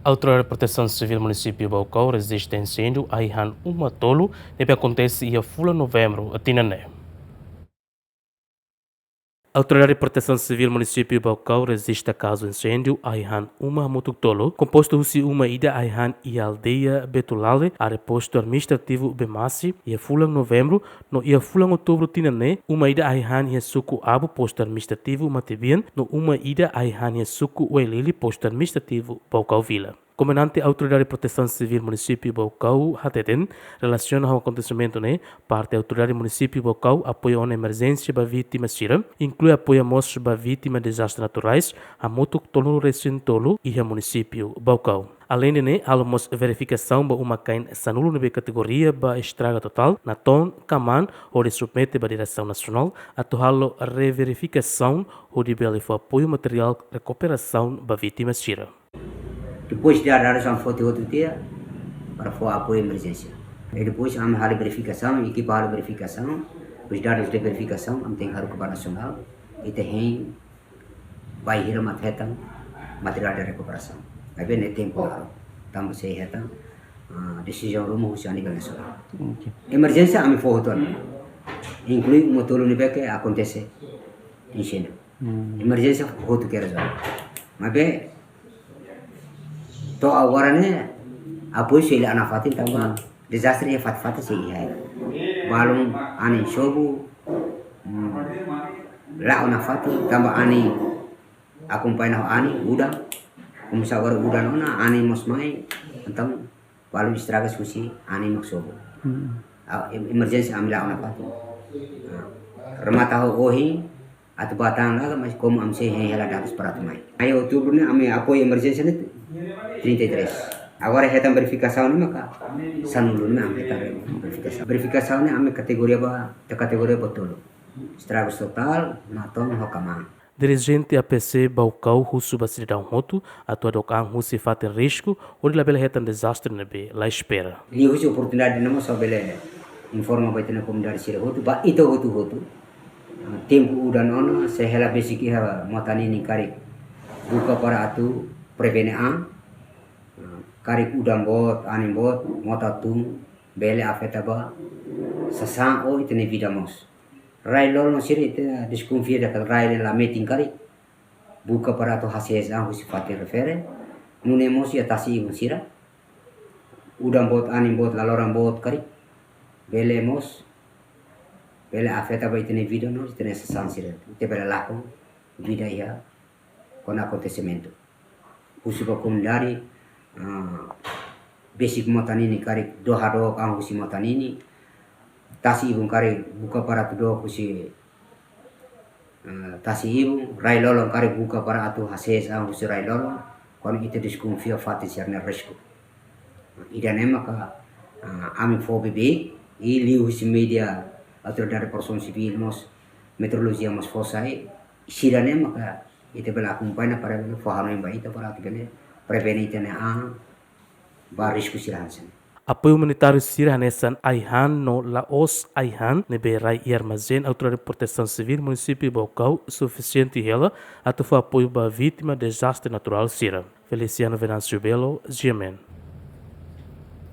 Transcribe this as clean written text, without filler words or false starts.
A Autoridade de Proteção Civil Município Baucau resiste a incêndio Aihan Umatolo, que acontece em Fula Novembro, a Tinané. A Autoridade de Proteção Civil Município Baucau resiste a caso incêndio Aihan Uma Mututolo, composto de uma ida Aihan e aldeia Betulale, a reposto administrativo Bemasi, e a Fula Novembro, no e a Fula Outubro Tinané, uma ida Aihan e a Suku Abu, posto administrativo Matibian, no uma ida Aihan e a Suku Uelili, posto administrativo Baucau Vila. Comandante da Autoridade de Proteção Civil Município Baucau, Hateten, relaciona ao acontecimento, parte da Autoridade Município Baucau apoia uma emergência para vítimas Sira, inclui apoio a mostras para vítimas de desastres naturais, a moto tolo recentolo e a município Baucau. Além de almos verificação para uma cain sanulo na categoria para estraga total, na ton, caman, ou de submete para a direção nacional, a torralo reverificação ou de belo apoio material recuperação para vítimas Sira. Depois de dar a foto outro dia para apoio emergência. E depois a hal verificação, equipa hal verificação, os dados de verificação, tem hal kepada nasional, e tem vai hira material de recuperação. Aí bem tempo também se heta decisão rumah usia nível nasional. Emergência a foto inclui motor nível que acontece incêndio. Emergência foto que era já. Mas bem to agora apoio se ana fatin tamba desastre ya fat se iya balung ani shobu la ona fatin tamba ani acompanha ani udah kumsa agora udah nona ani mosmai então balung estraga susi ani maksobu emergency amila ona fatin remata ohi atau batang laga mas como amse hela dados para tumai ayo outubro ame apoio emergência 33. Agora retam verificação maka sanulu ame verificação. Verificação ame categoria botolo. Estragos total naton hokama. Dirigente APC Baucau Russo Basidão Roto, atuado com Russi fate risco, ou de label retam desastre nebe lá espera. Li Russi oportunidade não só bele informa baitena comunidade sira roto, ba ito roto. Tempo udah nono sehela basic ha motani ni kari buka para atu prevene karik udang bot, anin bot, motatung, bele afetaba, sasang o itene vidamos. Rai lol no siri ite disconfia da rai la meeting karik, buka para to hasil ang husifati refere, nunemos ya tasi sira, udang bot, anin bot, laloran bot karik, bele mos, bele afetaba itene vidamos, itene sasang sira, ite bele lakon, vida ya, con acontecimento. Husipa kumdari, basic motanini karik dohado kang husi motanini tasi ibung karik buka para tudo husi tasi ibung rai lolong karik buka para atu hases ang husi rai lolong kon ite disconfia fati siarne risco ida nema ka ami fobi i li husi media atau dari person civil mos meteorologi mos fosai sirane maka ite bela kumpaina para fahano imba ita para tigane prevenite barisco siransen. Apoio humanitário Sira Hanessan Aihan no Laos Aihan neberai e armazém Autoridade de Proteção Civil Município Baucau suficiente ela até apoio para vítima de desastre natural Sira. Feliciano Venâncio Belo, GMN.